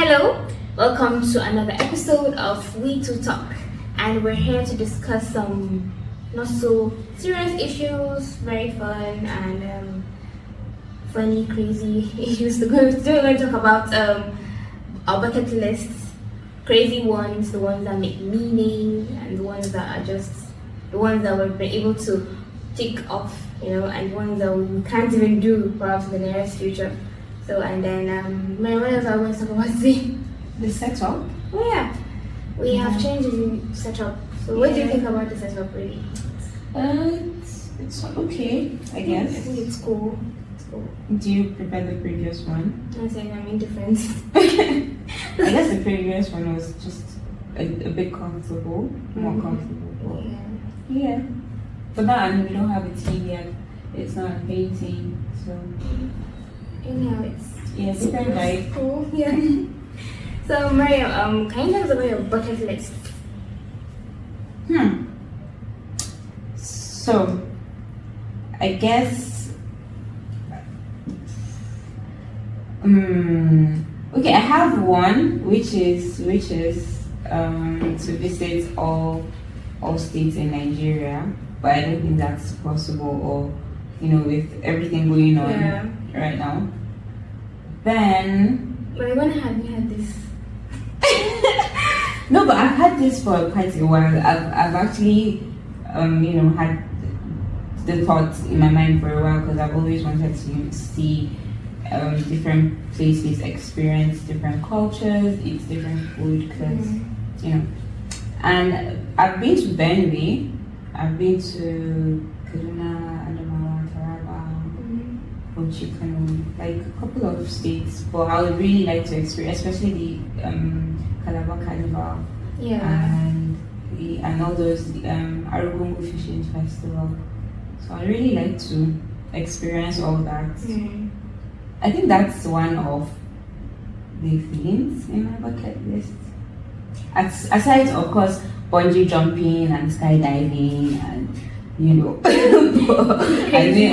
Hello, welcome to another episode of We Two Talk, and we're here to discuss some not so serious issues, very fun and funny, crazy issues. We're going to talk about our bucket lists, crazy ones, the ones that make meaning, and the ones that are just the ones that we've been able to tick off, and ones that we can't even do perhaps in the nearest future. So, and then, Mary, what else I want to talk about today? The setup? Oh, yeah. We have changed the setup. So, what do you think about the setup, really? It's okay, I guess. I think it's cool. It's cool. Do you prefer the previous one? I'm saying I'm indifferent. I guess the previous one was just a bit comfortable, more comfortable. Yeah. For that, we don't have a TV yet. It's not a painting, so. Anyhow, it's different vibe. Cool. Yeah. So, Maryam, can you tell us about your bucket list? So, I guess. Okay, I have one, which is to visit all states in Nigeria, but I don't think that's possible, or with everything going on right now. Then. But when have you had this? No, but I've had this for quite a while. I've actually, had the thought in my mind for a while because I've always wanted to see different places, experience different cultures, eat different food, because And I've been to Benue, I've been to Kaduna, Adamawa, Taraba, Ochikano, like a couple of states. But I would really like to experience, especially the Calabar Carnival, and all those Arugungu Fishing Festival. So I really like to experience all that. I think that's one of the things in my bucket list. Aside, of course, bungee jumping and skydiving and I mean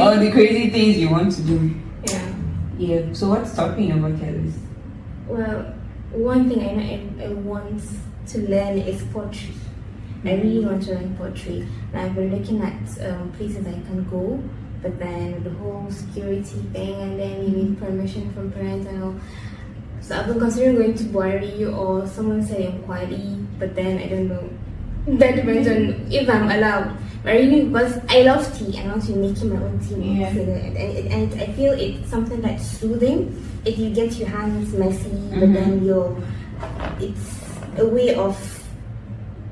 all the crazy things you want to do. Yeah. So what's topping your bucket list? Well, one thing I want to learn is poetry. I really want to learn poetry. And I've been looking at places I can go, but then the whole security thing, and then you need permission from parents and all. So I've been considering going to Buari, or someone said in Kwali, but then I don't know. That depends on if I'm allowed. But really, because I love tea, and I want to be making my own tea. And I feel it's something that's soothing. If you get your hands messy, but then it's a way of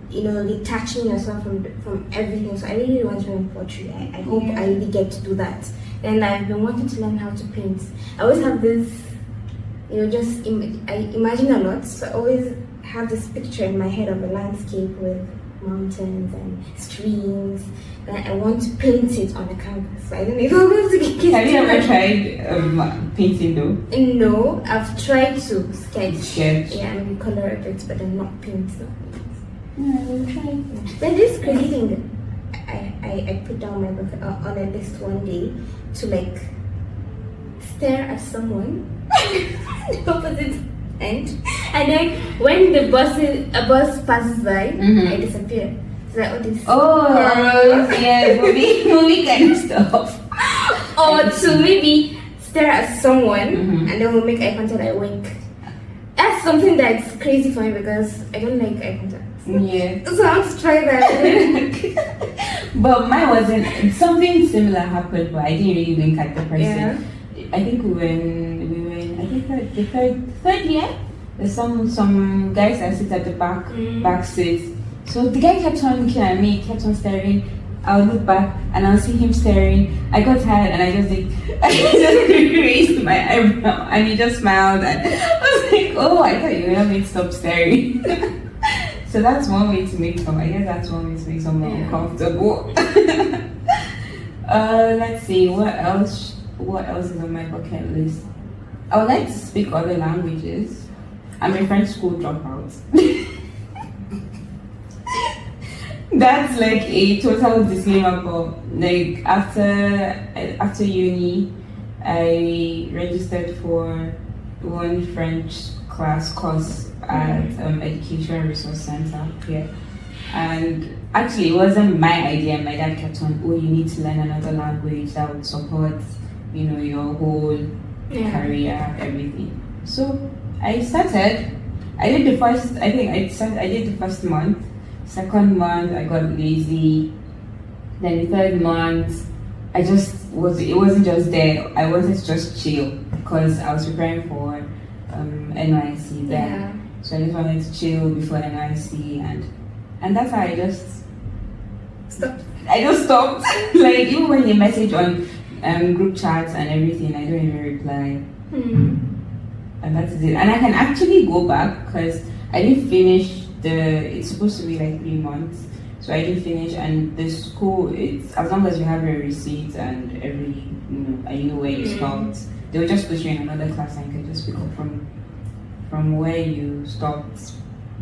detaching yourself from everything. So I really want to learn poetry. I hope I really get to do that. And I've been wanting to learn how to paint. I always have this, I imagine a lot. So I always have this picture in my head of a landscape with mountains and streams. And I want to paint it on a canvas. So I don't know if I'm going to get it. Have you ever tried painting though? No, I've tried to sketch. Yeah, and color a bit, but then not paint. So. I will try. Then this crazy thing that I put down my book on a list one day to stare at someone the opposite end, and then when a bus passes by, I disappear. So like movie kind of stuff. Or to maybe stare at someone and then we'll make eye contact, like wink. That's something that's crazy for me because I don't like eye contact. Yeah. So I want to try that. But mine wasn't. Something similar happened, but I didn't really wink at the person. Yeah. I think we were in I think the third year. There's some guys that sit at the back seat. So the guy kept on looking at me, kept on staring. I would look back and I'll see him staring. I got tired and I just raised my eyebrow and he just smiled and I was like, oh, I thought you were going to stop staring. So that's one way to make someone. I guess that's one way to make someone uncomfortable. Let's see, what else is on my bucket list? I would like to speak other languages. I'm a French school dropout. That's like a total disclaimer, but after uni, I registered for one French course at Education Resource Center here. And actually, it wasn't my idea. My dad kept on, oh, you need to learn another language that would support, your whole career, everything. So I started. I did the first. I think I did the first month. Second month, I got lazy. Then the third month, I just was. It wasn't just there. I wanted to just chill because I was preparing for NYC then. Yeah. So I just wanted to chill before NYC and that's how I just Stop. I just stopped. Like even when you message on group chats and everything, I don't even reply. And that's it. And I can actually go back because I didn't finish it's supposed to be like 3 months. So I didn't finish, and the school, it's as long as you have your receipts and and you know where you stopped, they will just put you in another class and you can just pick up from where you stopped.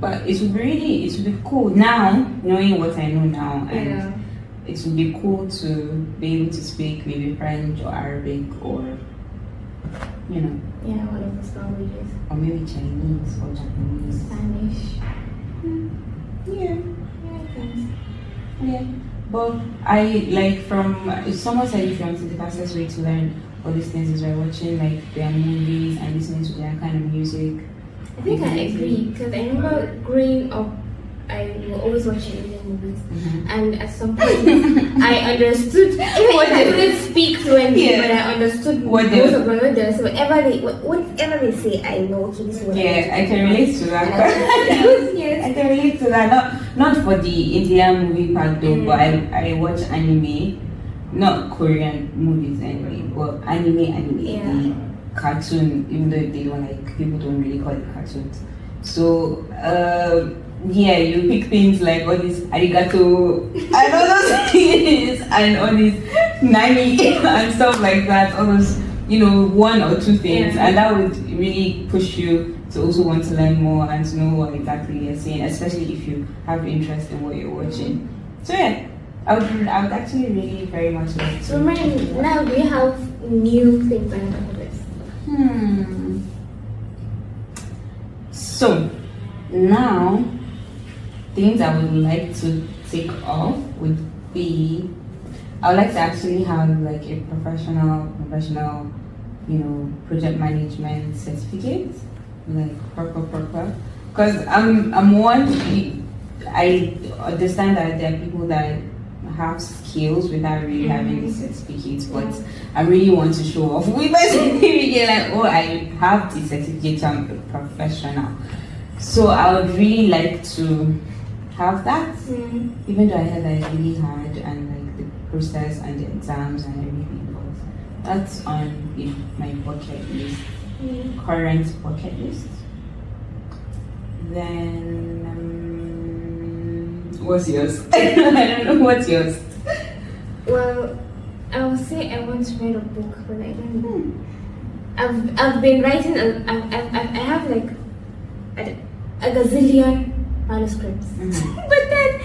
But it would be cool now, knowing what I know now, and it would be cool to be able to speak maybe French or Arabic or one of those languages. or maybe Chinese or Japanese, Spanish. Yeah. Yeah. But I if someone said if you want the fastest way to learn all these things is by watching like their movies and listening to their kind of music. I think I agree because I remember growing up, I will always watch Indian movies, and at some point I understood. Even if I couldn't speak fluently, but I understood most of my words. So whatever they say, I know. Okay, this is what I can relate to that. Yes. I can relate to that. Not for the Indian movie part though, but I watch anime, not Korean movies anyway, but anime. Yeah. Cartoon, even though they don't people don't really call it cartoons. So you pick things like all this arigato and all those things and all this nani and stuff like that, all those one or two things, and that would really push you to also want to learn more and to know what exactly you're saying, especially if you have interest in what you're watching. So I would actually really very much like to. So now do you have new things on top of this? So now things I would like to take off would be I would like to actually have like a professional, project management certificate, like proper. Because I'm one. I understand that there are people that have skills without really having the certificates, but I really want to show off with my certificate, like, I have the certificate, I'm a professional. So I would really like to have that, even though I heard that it's really hard and like the process and the exams and everything, but that's on my bucket list, current bucket list. Then what's yours? I don't know. What's yours? Well, I would say I want to write a book, but I don't know. I've been writing. I have like a gazillion manuscripts, but then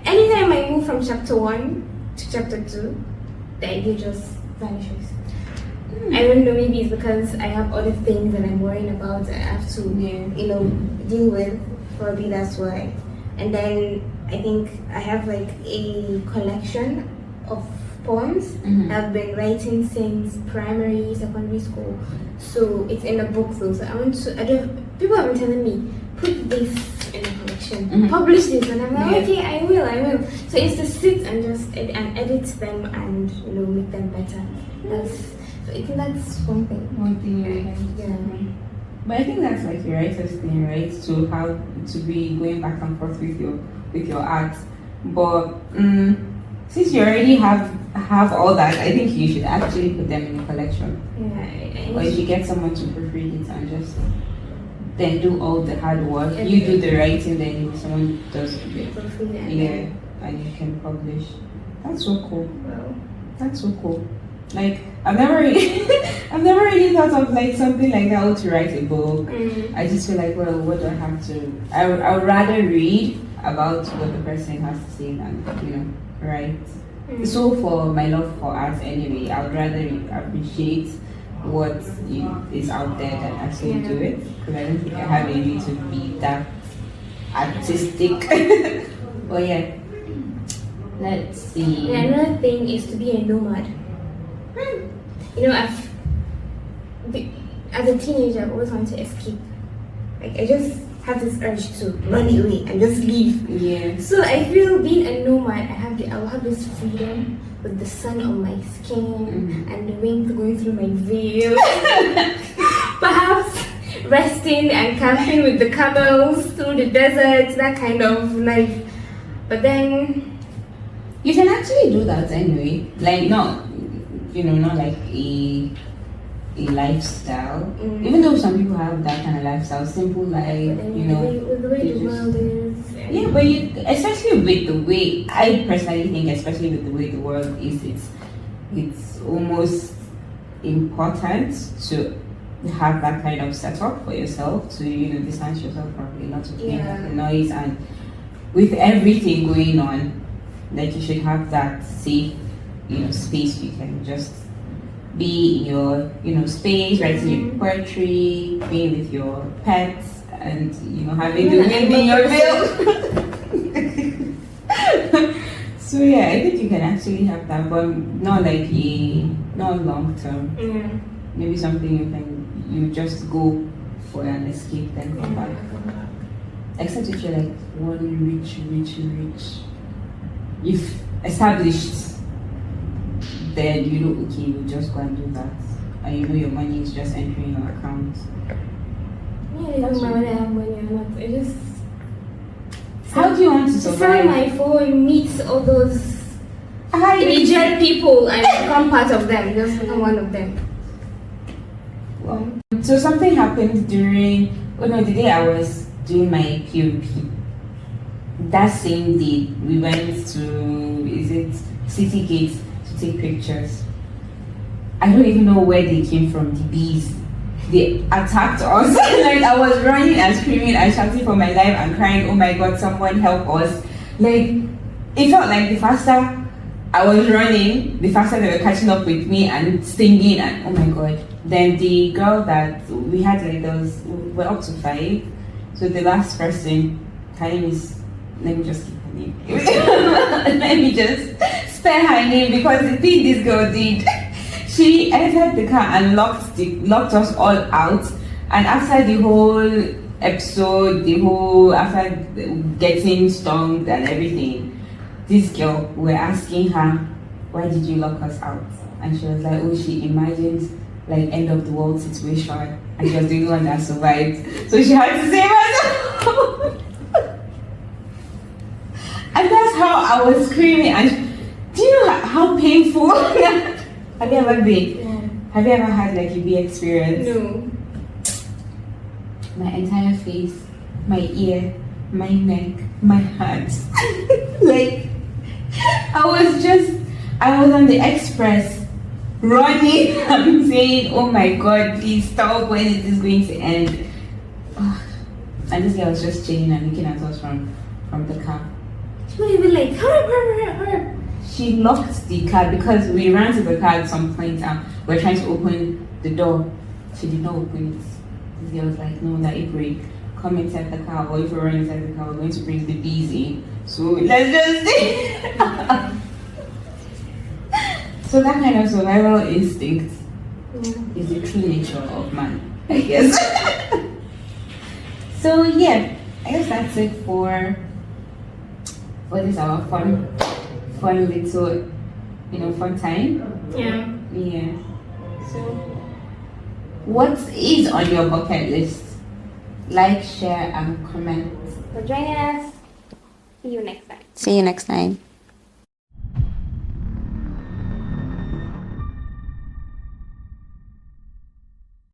anytime I move from chapter 1 to chapter 2, the idea just vanishes. I don't know. Maybe it's because I have other things that I'm worrying about. I have to, deal with. Probably that's why. And then I think I have like a collection of poems I've been writing since primary, secondary school. So it's in a book though. So people have been telling me, put this in a collection, publish this, and I'm like, okay, I will. So it's to sit and just edit them and make them better. So I think that's one thing. Yeah. But I think that's like your writer's thing, right? To be going back and forth with your art. But since you already have all that, I think you should actually put them in a collection. Yeah. Or if you get someone to proofread it and just then do all the hard work, you do the writing, then someone does it. Yeah, and you can publish. That's so cool. Wow. That's so cool. Like I've never really thought of like something like that, to write a book. I just feel like, well, what do I have to? I would rather read about what the person has to say than write. So for my love for art anyway, I would rather appreciate what is out there that actually do it. Because I don't think I have a way to be that artistic. But yeah, let's see. Yeah, another thing is to be a nomad. You know, as a teenager, I've always wanted to escape. Like, I just have this urge to run away and just leave. Yeah. So I feel being a nomad, I will have this freedom with the sun on my skin and the wind going through my veil. Perhaps resting and camping with the camels through the desert, that kind of life. But then you can actually do that anyway. Like not like a lifestyle. Even though some people have that kind of lifestyle, simple life, with the way the world is. Yeah, but especially with the way, I personally think, especially with the way the world is, it's almost important to have that kind of setup for yourself, to distance yourself from a lot of things, like the noise, and with everything going on, like you should have that safe, space you can just be in your space, writing your poetry, being with your pets, and having the wind in your veil. So yeah, I think you can actually have that, but not long term. Maybe something you just go for an escape, then come back. Except if you're like one rich, you've established, then okay, you just go and do that, and your money is just entering your account. Yeah, it doesn't matter whether I have money or not. I just. How do you want to survive? Sell my phone, meet all those intelligent people, and become part of them. Just become one of them. Wow. So something happened the day I was doing my POP. That same day, we went to City Gate to take pictures. I don't even know where they came from, the bees. They attacked us. Like, I was running and screaming and shouting for my life and crying, oh my god, someone help us. Like, it felt like the faster I was running, the faster they were catching up with me and stinging, and oh my god. Then the girl that we had, we're up to 5. So the last person, her name is, let me just keep her name. Let me just spare her name, because the thing this girl did, she entered the car and locked us all out. And after the whole episode, after getting stung and everything, this girl, we're asking her, why did you lock us out? And she was like, oh, she imagined like end of the world situation, and she was the only one that survived, so she had to save herself. And that's how I was screaming. And do you know how painful? Have you ever been? Yeah. Have you ever had like a bee experience? No. My entire face, my ear, my neck, my hands. Like, I was on the express running and saying, oh my god, please stop, when is this going to end? And this guy was just chilling and looking at us from the car. She was even like, hurry. She locked the car because we ran to the car at some point and we're trying to open the door. She did not open it. This guy was like, no, that if we come inside the car, or if we run inside the car, we're going to bring the bees in. So let's just see. So that kind of survival instinct is the true nature of man, I guess. So yeah, I guess that's it for this our fun little, fun time. Yeah. So what is on your bucket list? Like, share, and comment. For joining us. See you next time. See you next time.